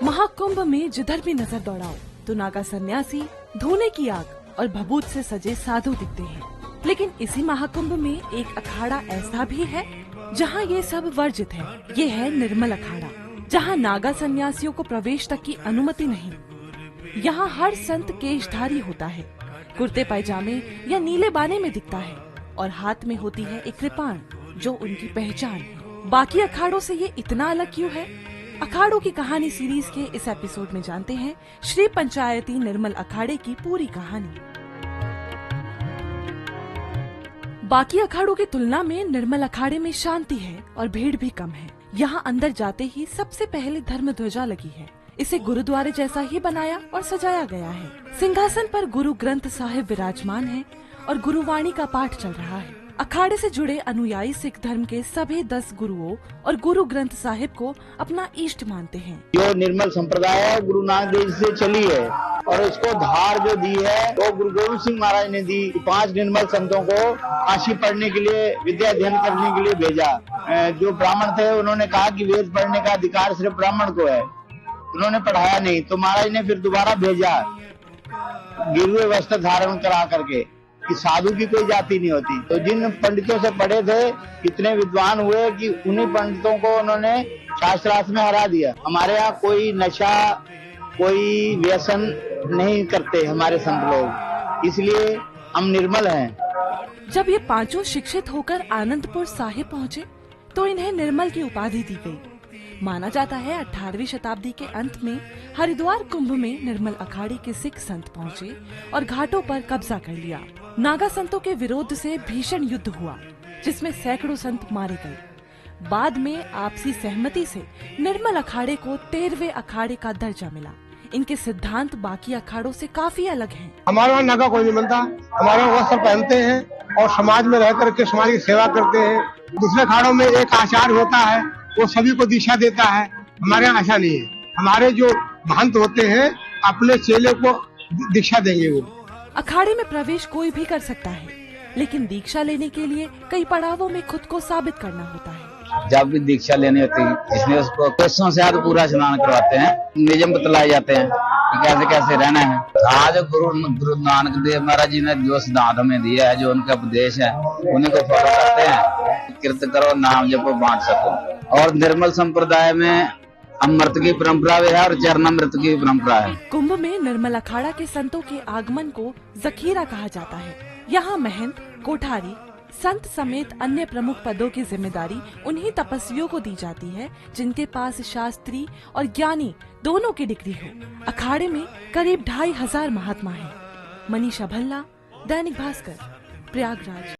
महाकुंभ में जिधर भी नजर दौड़ाओ तो नागा सन्यासी, धोने की आग और भभूत से सजे साधु दिखते हैं। लेकिन इसी महाकुंभ में एक अखाड़ा ऐसा भी है जहाँ ये सब वर्जित है। ये है निर्मल अखाड़ा, जहाँ नागा सन्यासियों को प्रवेश तक की अनुमति नहीं। यहाँ हर संत केशधारी होता है, कुर्ते पैजामे या नीले बाने में दिखता है और हाथ में होती है एक कृपाण जो उनकी पहचान है। बाकी अखाड़ों से ये इतना अलग क्यों है? अखाड़ों की कहानी सीरीज के इस एपिसोड में जानते हैं श्री पंचायती निर्मल अखाड़े की पूरी कहानी। बाकी अखाड़ों की तुलना में निर्मल अखाड़े में शांति है और भीड़ भी कम है। यहाँ अंदर जाते ही सबसे पहले धर्म ध्वजा लगी है। इसे गुरुद्वारे जैसा ही बनाया और सजाया गया है। सिंहासन पर गुरु ग्रंथ साहिब विराजमान है और गुरुवाणी का पाठ चल रहा है। अखाड़े से जुड़े अनुयायी सिख धर्म के सभी 10 गुरुओं और गुरु ग्रंथ साहिब को अपना इष्ट मानते हैं। जो निर्मल संप्रदाय है गुरु नानक देव से चली है और इसको धार जो दी है वो गुरु गोविंद सिंह महाराज ने दी। 5 निर्मल संतों को काशी पढ़ने के लिए, विद्या अध्ययन करने के लिए भेजा। जो ब्राह्मण थे उन्होंने कहा कि वेद पढ़ने का अधिकार सिर्फ ब्राह्मण को है, उन्होंने पढ़ाया नहीं, तो महाराज ने फिर दोबारा भेजा गिरवे वस्त्र धारण करा करके कि साधु की कोई जाति नहीं होती। तो जिन पंडितों से पढ़े थे इतने विद्वान हुए कि उन्हीं पंडितों को उन्होंने शास्त्रार्थ में हरा दिया। हमारे यहाँ कोई नशा, कोई व्यसन नहीं करते हमारे संत लोग, इसलिए हम निर्मल हैं। जब ये पांचों शिक्षित होकर आनंदपुर साहिब पहुँचे तो इन्हें निर्मल की उपाधि दी गई। माना जाता है 18वीं शताब्दी के अंत में हरिद्वार कुंभ में निर्मल अखाड़े के सिख संत पहुँचे और घाटों पर कब्जा कर लिया। नागा संतों के विरोध से भीषण युद्ध हुआ जिसमें सैकड़ों संत मारे गए। बाद में आपसी सहमति से निर्मल अखाड़े को 13वें अखाड़े का दर्जा मिला। इनके सिद्धांत बाकी अखाड़ों से काफी अलग हैं। हमारे वहाँ नागा कोई नहीं बनता, हमारे वस्त्र पहनते हैं और समाज में रह करके समाज की सेवा करते हैं। दूसरे अखाड़ों में एक आचार्य होता है, वो सभी को दिशा देता है। हमारे यहाँ ऐसा नहीं है। हमारे जो महंत होते हैं अपने चेले को दीक्षा देंगे। वो अखाड़े में प्रवेश कोई भी कर सकता है, लेकिन दीक्षा लेने के लिए कई पड़ावों में खुद को साबित करना होता है। जब भी दीक्षा लेनी होती है इसमें उसको क्वेश्चन से पूरा स्नान करवाते हैं, नियम बतलाए जाते हैं कि कैसे कैसे रहना है। आज गुरु नानक देव महाराज जी ने जो सिद्धांत हमें दिया है, जो उनका उपदेश है, उन्हीं को फॉलो करते हैं। कीर्तन करो, नाम जपो, बांट सको। और निर्मल संप्रदाय में अमृत की परंपरा भी है और चरणामृत की परंपरा है। कुंभ में निर्मल अखाड़ा के संतों के आगमन को जखीरा कहा जाता है। यहाँ महंत, कोठारी, संत समेत अन्य प्रमुख पदों की जिम्मेदारी उन्हीं तपस्वियों को दी जाती है जिनके पास शास्त्री और ज्ञानी दोनों की डिग्री हो। अखाड़े में करीब 2500 महात्मा हैं। मनीषा भल्ला, दैनिक भास्कर, प्रयागराज।